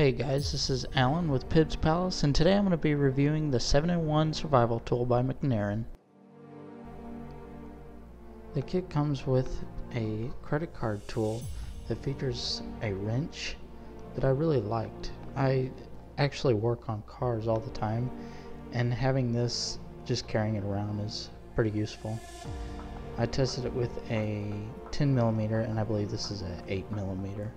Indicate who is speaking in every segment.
Speaker 1: Hey guys, this is Alan with Pib's Palace, and today I'm going to be reviewing the 7-in-1 Survival Tool by Micnaron. The kit comes with a credit card tool that features a wrench that I really liked. I actually work on cars all the time, and having this, just carrying it around, is pretty useful. I tested it with a 10mm, and I believe this is an 8mm.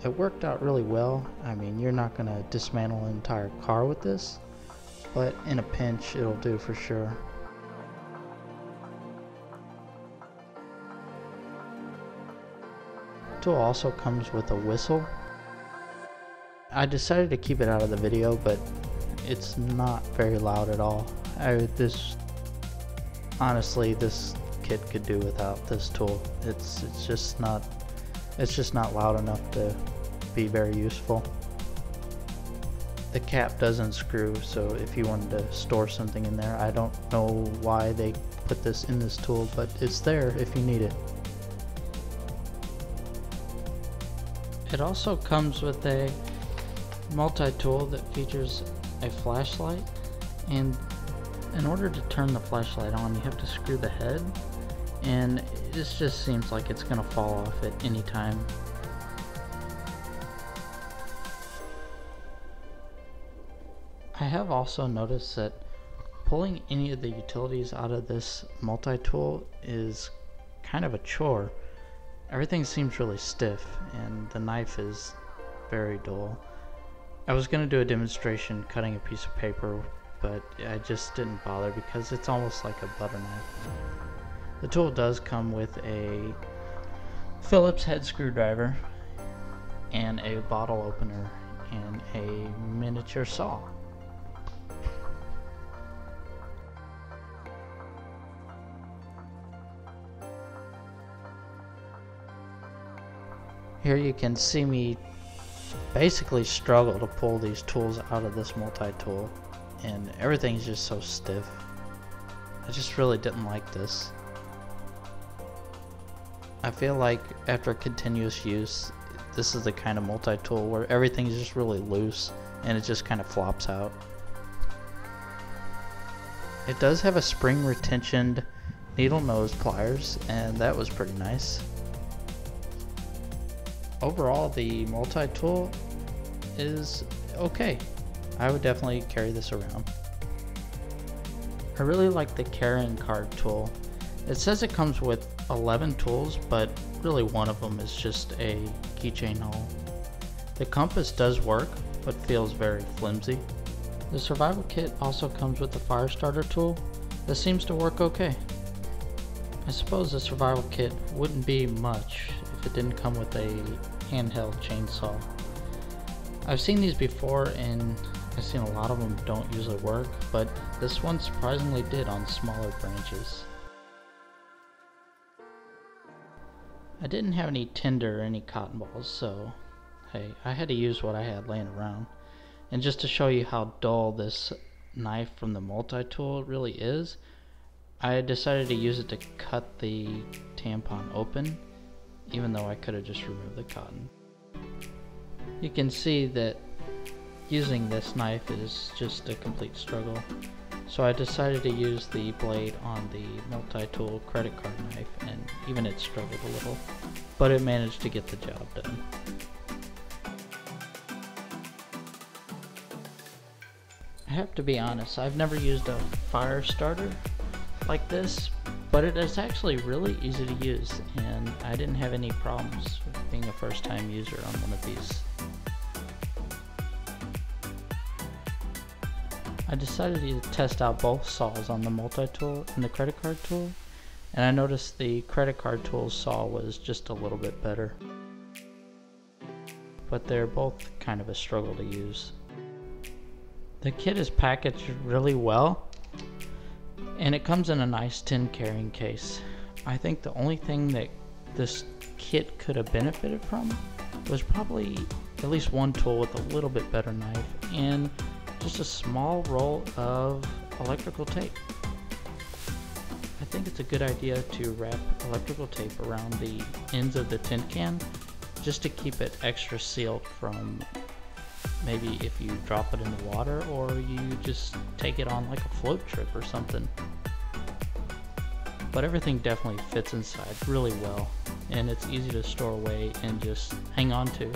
Speaker 1: It worked out really well. I mean, you're not going to dismantle an entire car with this, but in a pinch it'll do for sure. The tool also comes with a whistle. I decided to keep it out of the video, but it's not very loud at all. Honestly, this kit could do without this tool. It's just not loud enough to be very useful. The cap doesn't screw, so if you wanted to store something in there, I don't know why they put this in this tool, but it's there if you need it. It also comes with a multi-tool that features a flashlight, and in order to turn the flashlight on, you have to screw the head, and this just seems like it's gonna fall off at any time. I have also noticed that pulling any of the utilities out of this multi-tool is kind of a chore. Everything seems really stiff, and the knife is very dull. I was gonna do a demonstration cutting a piece of paper, but I just didn't bother because it's almost like a butter knife. The tool does come with a Phillips head screwdriver and a bottle opener and a miniature saw. Here you can see me basically struggle to pull these tools out of this multi-tool, and everything's just so stiff. I just really didn't like this. I feel like after continuous use, this is the kind of multi-tool where everything's just really loose and it just kind of flops out. It does have a spring retentioned needle nose pliers, and that was pretty nice. Overall, the multi-tool is okay. I would definitely carry this around. I really like the carrying card tool. It says it comes with 11 tools, but really one of them is just a keychain haul. The compass does work, but feels very flimsy. The survival kit also comes with the fire starter tool. This seems to work okay. I suppose the survival kit wouldn't be much if it didn't come with a handheld chainsaw. I've seen these before, and I've seen a lot of them don't usually work, but this one surprisingly did on smaller branches. I didn't have any tinder or any cotton balls, so hey, I had to use what I had laying around. And just to show you how dull this knife from the multi-tool really is, I decided to use it to cut the tampon open, even though I could have just removed the cotton. You can see that using this knife is just a complete struggle, so I decided to use the blade on the multi-tool credit card knife, and even it struggled a little, but it managed to get the job done. I have to be honest, I've never used a fire starter like this, but it is actually really easy to use, and I didn't have any problems with being a first-time user on one of these. I decided to test out both saws on the multi-tool and the credit card tool, and I noticed the credit card tool saw was just a little bit better, but they're both kind of a struggle to use. The kit is packaged really well, and it comes in a nice tin carrying case. I think the only thing that this kit could have benefited from was probably at least one tool with a little bit better knife and just a small roll of electrical tape. I think it's a good idea to wrap electrical tape around the ends of the tin can just to keep it extra sealed from maybe if you drop it in the water, or you just take it on like a float trip or something. But everything definitely fits inside really well, and it's easy to store away and just hang on to.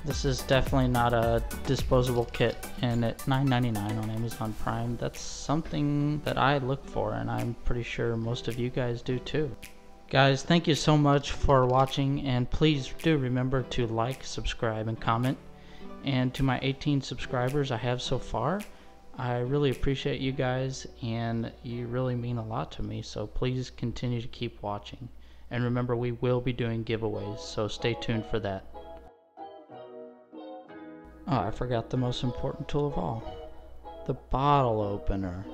Speaker 1: This is definitely not a disposable kit, and at $9.99 on Amazon Prime, that's something that I look for, and I'm pretty sure most of you guys do too. Guys, thank you so much for watching, and please do remember to like, subscribe, and comment. And to my 18 subscribers I have so far, I really appreciate you guys, and you really mean a lot to me, so please continue to keep watching. And remember, we will be doing giveaways, so stay tuned for that. Oh, I forgot the most important tool of all, the bottle opener.